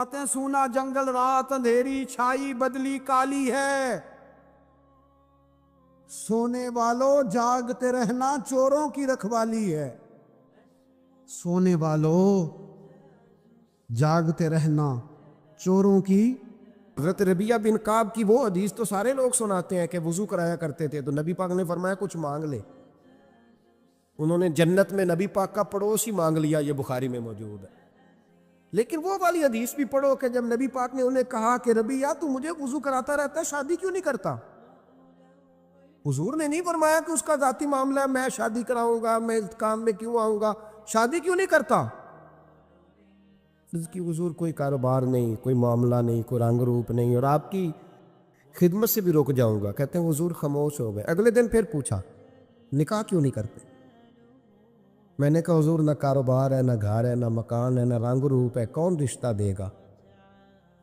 سونا جنگل رات اندھیری چھائی بدلی کالی ہے، سونے والوں جاگتے رہنا چوروں کی رکھوالی ہے۔ سونے والوں جاگتے رہنا چوروں کی۔ حضرت ربیعہ بن کعب کی وہ حدیث تو سارے لوگ سناتے ہیں کہ وضو کرایا کرتے تھے تو نبی پاک نے فرمایا کچھ مانگ لے۔ انہوں نے جنت میں نبی پاک کا پڑوس ہی مانگ لیا، یہ بخاری میں موجود ہے۔ لیکن وہ والی حدیث بھی پڑھو کہ جب نبی پاک نے انہیں کہا کہ ربیعہ تو مجھے وضو کراتا رہتا ہے، شادی کیوں نہیں کرتا؟ حضور نے نہیں فرمایا کہ اس کا ذاتی معاملہ ہے، میں شادی کراؤں گا، میں اس کام میں کیوں آؤں گا، شادی کیوں نہیں کرتا؟ اس کی حضور کوئی کاروبار نہیں، کوئی معاملہ نہیں، کوئی رنگ روپ نہیں، اور آپ کی خدمت سے بھی رک جاؤں گا۔ کہتے ہیں حضور خاموش ہو گئے۔ اگلے دن پھر پوچھا نکاح کیوں نہیں کرتے؟ میں نے کہا حضور نہ کاروبار ہے، نہ گھر ہے، نہ مکان ہے، نہ رنگ روپ ہے، کون رشتہ دے گا؟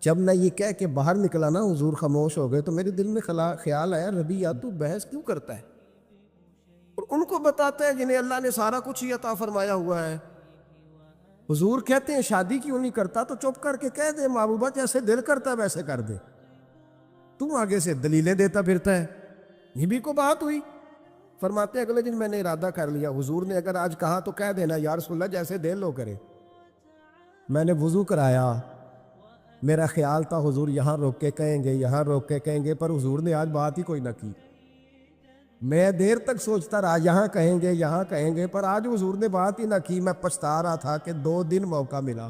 جب میں یہ کہہ کے باہر نکلا نا حضور خاموش ہو گئے تو میرے دل میں خیال آیا ربیعہ تو بحث کیوں کرتا ہے اور ان کو بتاتا ہے جنہیں اللہ نے سارا کچھ ہی عطا فرمایا ہوا ہے۔ حضور کہتے ہیں شادی کیوں نہیں کرتا تو چپ کر کے کہہ دے محبوبہ جیسے دل کرتا ہے ویسے کر دے، تو آگے سے دلیلیں دیتا پھرتا ہے۔ یہ بھی کو بات ہوئی۔ فرماتے ہیں اگلے دن میں نے ارادہ کر لیا، حضور نے اگر آج کہا تو کہہ دینا یا رسول اللہ جیسے دل لو کرے۔ میں نے وضو کرایا، میرا خیال تھا حضور یہاں روک کے کہیں گے، یہاں روک کے کہیں گے، پر حضور نے آج بات ہی کوئی نہ کی۔ میں دیر تک سوچتا رہا یہاں کہیں گے، یہاں کہیں گے، پر آج حضور نے بات ہی نہ کی۔ میں پچھتا رہا تھا کہ 2 دن موقع ملا،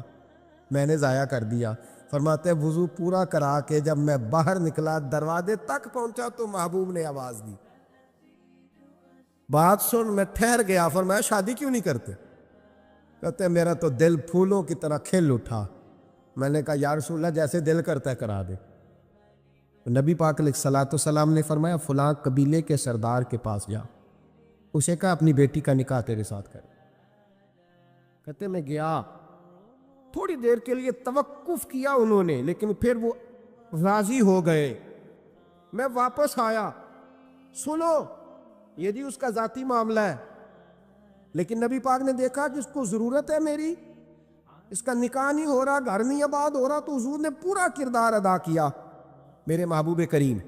میں نے ضائع کر دیا۔ فرماتے ہیں وضو پورا کرا کے جب میں باہر نکلا دروازے تک پہنچا تو محبوب نے آواز دی، بات سن۔ میں ٹھہر گیا، فرمایا شادی کیوں نہیں کرتے؟ کہتے ہیں میرا تو دل پھولوں کی طرح کھل اٹھا۔ میں نے کہا یا رسول اللہ جیسے دل کرتا ہے کرا دے۔ نبی پاک علیہ الصلوۃ والسلام نے فرمایا فلاں قبیلے کے سردار کے پاس جا، اسے کہا اپنی بیٹی کا نکاح تیرے ساتھ کر۔ کہتے میں گیا، تھوڑی دیر کے لیے توقف کیا انہوں نے، لیکن پھر وہ راضی ہو گئے۔ میں واپس آیا، سنو یہ جی اس کا ذاتی معاملہ ہے، لیکن نبی پاک نے دیکھا کہ اس کو ضرورت ہے میری، اس کا نکاح نہیں ہو رہا، گھر نہیں آباد ہو رہا، تو حضور نے پورا کردار ادا کیا۔ میرے محبوب کریم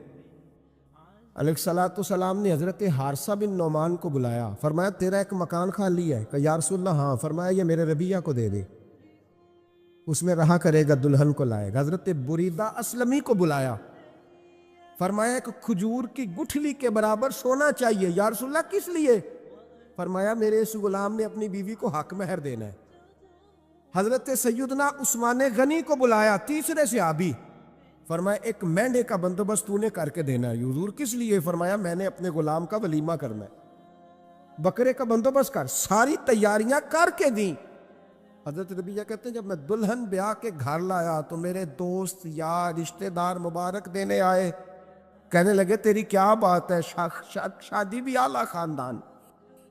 علیہ الصلوۃ والسلام نے حضرت حارثہ بن نعمان کو بلایا، فرمایا تیرا ایک مکان خالی ہے؟ کہ یا رسول اللہ ہاں۔ فرمایا یہ میرے ربیعہ کو دے دے، اس میں رہا کرے گا، دلہن کو لائے گا۔ حضرت بریدہ اسلمی کو بلایا، فرمایا ایک کھجور کی گٹھلی کے برابر سونا چاہیے۔ یا رسول اللہ کس لیے؟ فرمایا میرے اس غلام نے اپنی بیوی کو حق مہر دینا ہے۔ حضرت سیدنا عثمان غنی کو بلایا، تیسرے صحابی، فرمایا ایک مینڈے کا بندوبست تو نے کر کے دینا ہے۔ حضور کس لیے؟ فرمایا میں نے اپنے غلام کا ولیمہ کرنا ہے، بکرے کا بندوبست کر۔ ساری تیاریاں کر کے دیں۔ حضرت ربیعہ کہتے ہیں جب میں دلہن بیاہ کے گھر لایا تو میرے دوست یار رشتہ دار مبارک دینے آئے، کہنے لگے تیری کیا بات ہے، شادی بھی اعلیٰ خاندان،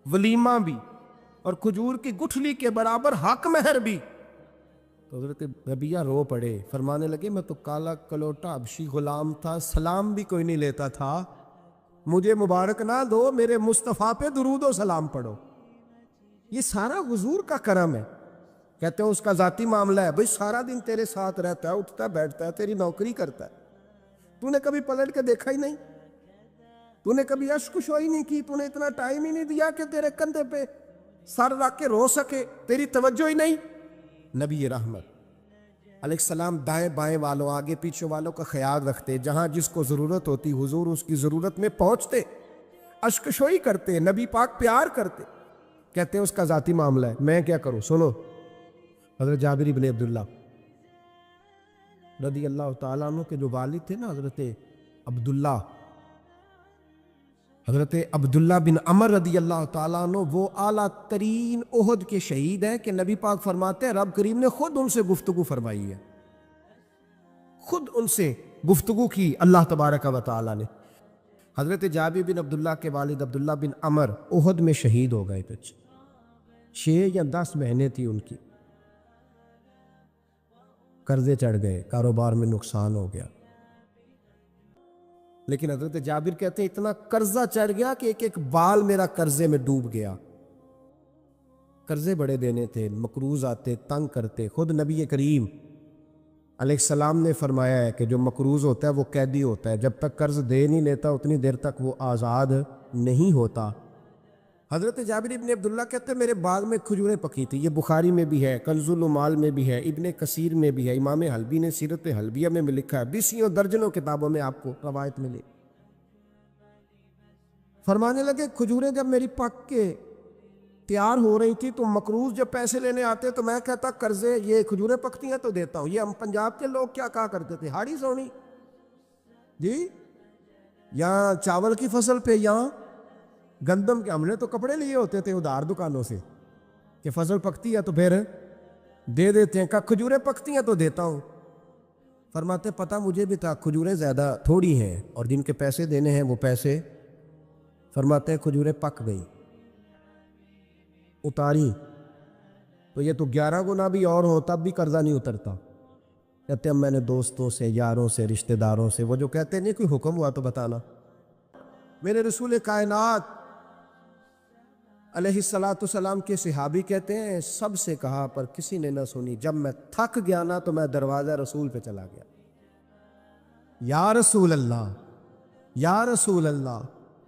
ولیمہ بھی، اور کھجور کی گٹھلی کے برابر حق مہر بھی۔ تو حضرت ربیعہ رو پڑے، فرمانے لگے میں تو کالا کلوٹا حبشی غلام تھا، سلام بھی کوئی نہیں لیتا تھا، مجھے مبارک نہ دو، میرے مصطفیٰ پہ درود و سلام پڑھو۔ یہ سارا حضور کا کرم ہے۔ کہتے ہیں اس کا ذاتی معاملہ ہے، بھئی سارا دن تیرے ساتھ رہتا ہے، اٹھتا ہے بیٹھتا ہے، تیری نوکری کرتا ہے، تو نے کبھی پلٹ کے دیکھا ہی نہیں، تو نے کبھی اشک شوئی نہیں کی، تو نے اتنا ٹائم ہی نہیں دیا کہ تیرے کندھے پہ سر رکھ کے رو سکے، تیری توجہ ہی نہیں۔ نبی رحمت علیہ السلام دائیں بائیں والوں آگے پیچھے والوں کا خیال رکھتے، جہاں جس کو ضرورت ہوتی حضور اس کی ضرورت میں پہنچتے، اشک شوئی کرتے، نبی پاک پیار کرتے۔ کہتے ہیں اس کا ذاتی معاملہ ہے، میں کیا کروں؟ سنو حضرت جابر بن عبداللہ رضی اللہ تعالیٰ عنہ کے جو والد تھے نا حضرت عبداللہ بن عمر رضی اللہ تعالیٰ عنہ، وہ اعلیٰ ترین احد کے شہید ہیں کہ نبی پاک فرماتے ہیں رب کریم نے خود ان سے گفتگو فرمائی ہے، خود ان سے گفتگو کی اللہ تبارک و تعالیٰ نے۔ حضرت جابر بن عبداللہ کے والد عبداللہ بن عمر احد میں شہید ہو گئے، 6 یا 10 مہینے تھی ان کی، قرضے چڑھ گئے، کاروبار میں نقصان ہو گیا، لیکن حضرت جابر کہتے ہیں اتنا قرضہ چڑھ گیا کہ ایک بال میرا قرضے میں ڈوب گیا۔ قرضے بڑے دینے تھے، مقروض آتے، تنگ کرتے۔ خود نبی کریم علیہ السلام نے فرمایا ہے کہ جو مقروض ہوتا ہے وہ قیدی ہوتا ہے، جب تک قرض دے نہیں لیتا اتنی دیر تک وہ آزاد نہیں ہوتا۔ حضرت جابر ابن عبداللہ کہتے ہیں میرے باغ میں کھجوریں پکی تھی، یہ بخاری میں بھی ہے، کنز العمال میں بھی ہے، ابن کثیر میں بھی ہے، امام حلبی نے سیرت حلبیہ میں بھی لکھا ہے، بیسیوں درجنوں کتابوں میں آپ کو روایت ملے۔ فرمانے لگے کھجوریں جب میری پک کے تیار ہو رہی تھی تو مقروض جب پیسے لینے آتے تو میں کہتا قرضے یہ کھجوریں پکتی ہیں تو دیتا ہوں۔ یہ ہم پنجاب کے لوگ کیا کہا کرتے تھے، ہاڑی سونی جی، یہاں چاول کی فصل پہ یہاں گندم کے، ہم نے تو کپڑے لیے ہوتے تھے ادھار دکانوں سے کہ فصل پکتی ہے تو پھر دے دیتے ہیں، کہ کھجوریں پکتی ہیں تو دیتا ہوں۔ فرماتے پتہ مجھے بھی تھا کھجوریں زیادہ تھوڑی ہیں اور جن کے پیسے دینے ہیں وہ پیسے، فرماتے ہیں کھجوریں پک گئی، اتاری تو یہ تو 11 گنا بھی اور ہو تب بھی قرضہ نہیں اترتا۔ کہتے ہیں میں نے دوستوں سے، یاروں سے، رشتہ داروں سے، وہ جو کہتے ہیں نہیں کوئی حکم ہوا تو بتانا، میرے رسول کائنات علیہ السلام کے صحابی کہتے ہیں سب سے کہا پر کسی نے نہ سنی، جب میں تھک گیا نا تو میں دروازہ رسول پہ چلا گیا، یا رسول اللہ، یا رسول اللہ،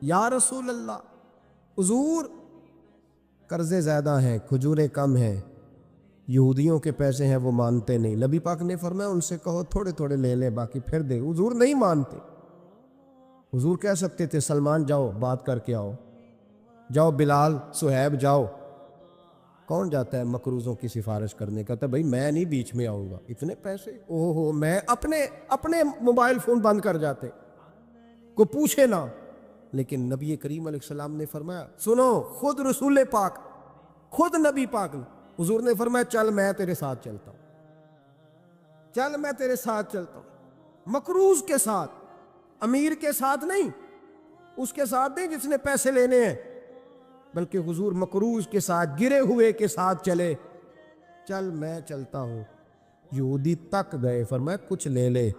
یا رسول اللہ، حضور قرضے زیادہ ہیں، کھجوریں کم ہیں، یہودیوں کے پیسے ہیں وہ مانتے نہیں۔ نبی پاک نے فرمایا ان سے کہو تھوڑے تھوڑے لے لیں باقی پھر دے، حضور نہیں مانتے۔ حضور کہہ سکتے تھے سلمان جاؤ بات کر کے آؤ، جاؤ بلال، صہیب جاؤ، کون جاتا ہے مقروضوں کی سفارش کرنے؟ کہتا ہے بھائی میں نہیں بیچ میں آؤں گا، اتنے پیسے اوہ ہو، میں اپنے موبائل فون بند کر جاتے، کو پوچھے نہ۔ لیکن نبی کریم علیہ السلام نے فرمایا سنو، خود رسول پاک، خود نبی پاک نے، حضور نے فرمایا چل میں تیرے ساتھ چلتا ہوں، چل میں تیرے ساتھ چلتا ہوں، مقروض کے ساتھ، امیر کے ساتھ نہیں، اس کے ساتھ نہیں جس نے پیسے لینے ہیں، بلکہ حضور مقروض کے ساتھ، گرے ہوئے کے ساتھ چلے، چل میں چلتا ہوں۔ یہودی تک گئے، فرمایا کچھ لے لے،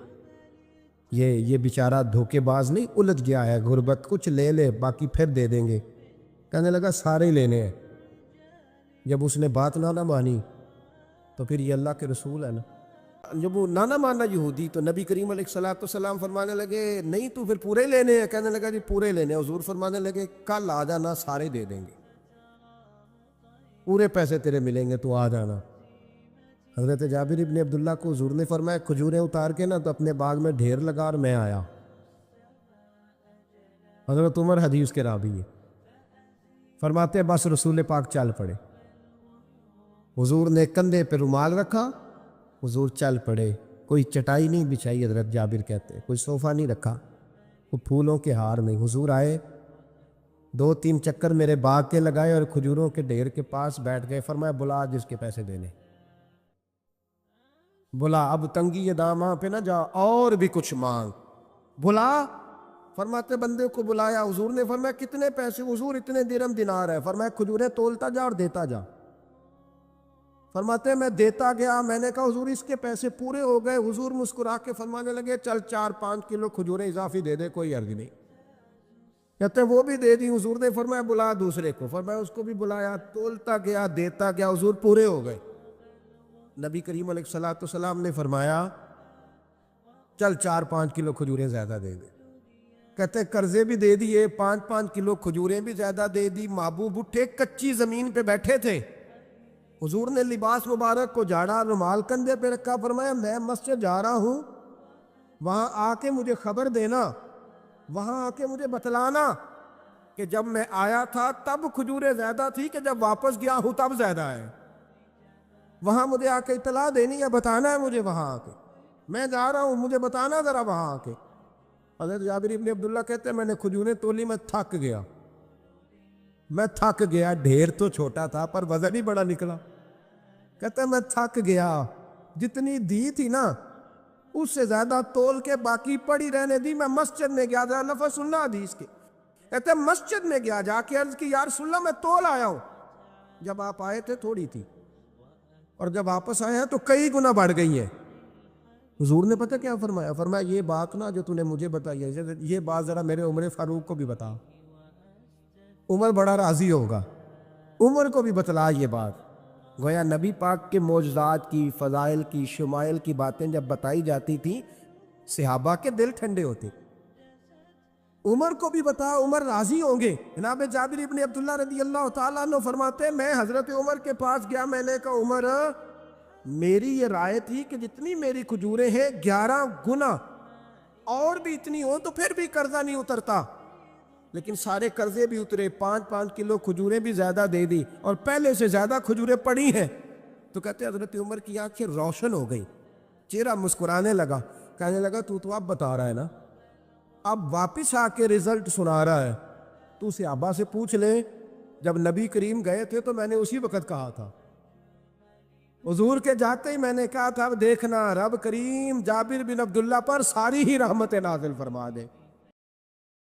یہ بیچارہ دھوکے باز نہیں الجھ گیا ہے، غربت، کچھ لے لے باقی پھر دے دیں گے۔ کہنے لگا سارے لینے ہیں۔ جب اس نے بات نہ مانی تو پھر یہ اللہ کے رسول ہے نا، جب وہ نہ مانا یہودی تو نبی کریم علیہ السلام فرمانے لگے نہیں تو پھر پورے لینے ہیں؟ کہنے لگا جی پورے لینے ہیں۔ حضور فرمانے لگے کل آ جانا سارے دے دیں گے، پورے پیسے تیرے ملیں گے، تو آ جانا۔ حضرت جابر ابن عبداللہ کو حضور نے فرمایا کھجوریں اتار کے نا تو اپنے باغ میں ڈھیر لگا اور میں آیا۔ حضرت عمر حدیث کے راوی ہے، فرماتے ہیں بس رسول پاک چل پڑے، حضور نے کندھے پہ رومال رکھا، حضور چل پڑے، کوئی چٹائی نہیں بچھائی، حضرت جابر کہتے ہیں کوئی صوفہ نہیں رکھا، کوئی پھولوں کے ہار نہیں، حضور آئے، 2-3 چکر میرے باغ کے لگائے اور کھجوروں کے ڈھیر کے پاس بیٹھ گئے، فرمایا بلا جس کے پیسے دینے، بلا، اب تنگی یہ داماں پہ نہ جا اور بھی کچھ مانگ، بلا۔ فرماتے بندے کو بلایا، حضور نے فرمایا کتنے پیسے؟ حضور اتنے درہم دینار ہے۔ فرمایا کھجوریں تولتا جا اور دیتا جا۔ فرماتے میں دیتا گیا، میں نے کہا حضور اس کے پیسے پورے ہو گئے۔ حضور مسکرا کے فرمانے لگے چل 4-5 کلو کھجوریں اضافی دے دے، کوئی عرض نہیں۔ کہتے ہیں وہ بھی دے دی۔ حضور نے فرمایا بلا دوسرے کو، فرمایا اس کو بھی بلایا، تولتا گیا، دیتا گیا، حضور پورے ہو گئے۔ نبی کریم علیہ السلام نے فرمایا چل 4-5 کلو کھجوریں زیادہ دے دے۔ کہتے ہیں قرضے بھی دے دیے، 5-5 کلو کھجوریں بھی زیادہ دے دی۔ محبوب اٹھے، کچی زمین پہ بیٹھے تھے، حضور نے لباس مبارک کو جھاڑا، رومال کندھے پہ رکھا، فرمایا میں مسجد جا رہا ہوں، وہاں آ کے مجھے خبر دینا، وہاں آ کے مجھے بتلانا کہ جب میں آیا تھا تب کھجوریں زیادہ تھی کہ جب واپس گیا ہوں تب زیادہ ہے۔ وہاں مجھے آ کے اطلاع دینی ہے، بتانا ہے مجھے، وہاں آ کے میں جا رہا ہوں مجھے بتانا ذرا وہاں آ کے۔ حضرت جابر ابن عبداللہ کہتے ہیں میں نے کھجوریں تولی، میں تھک گیا، میں تھک گیا، ڈھیر تو چھوٹا تھا پر وزن ہی بڑا نکلا۔ کہتے ہیں میں تھک گیا، جتنی دی تھی نا اس سے زیادہ تول کے باقی پڑی رہنے دی۔ میں مسجد میں گیا، ذرا لفظ سننا حدیث کے، کہتے ہیں مسجد میں گیا، جا کے عرض کی یا رسول اللہ میں تول آیا ہوں، جب آپ آئے تھے تھوڑی تھی اور جب واپس آئے ہیں تو کئی گنا بڑھ گئی ہیں۔ حضور نے پتہ کیا فرمایا؟ فرمایا یہ بات نا جو تو نے مجھے بتائی ہے، یہ بات ذرا میرے عمر فاروق کو بھی بتا، عمر بڑا راضی ہوگا، عمر کو بھی بتلا یہ بات۔ گویا نبی پاک کے معجزات کی، فضائل کی، شمائل کی باتیں جب بتائی جاتی تھیں صحابہ کے دل ٹھنڈے ہوتے. عمر کو بھی بتا، عمر راضی ہوں گے. جناب جابر ابن عبداللہ رضی اللہ تعالیٰ عنہ فرماتے ہیں میں حضرت عمر کے پاس گیا، میں نے کہا عمر میری یہ رائے تھی کہ جتنی میری کھجوریں ہیں 11 گنا اور بھی اتنی ہوں تو پھر بھی قرضہ نہیں اترتا، لیکن سارے قرضے بھی اترے، 5-5 کلو کھجوریں بھی زیادہ دے دی اور پہلے سے زیادہ کھجوریں پڑی ہیں. تو کہتے حضرت عمر کی آنکھیں روشن ہو گئی، چہرہ مسکرانے لگا، کہنے لگا تو اب بتا رہا ہے نا، اب واپس آ کے رزلٹ سنا رہا ہے، تو صحابہ سے پوچھ لے جب نبی کریم گئے تھے تو میں نے اسی وقت کہا تھا، حضور کے جاتے ہی میں نے کہا تھا اب دیکھنا رب کریم جابر بن عبداللہ پر ساری ہی رحمت نازل فرما دے.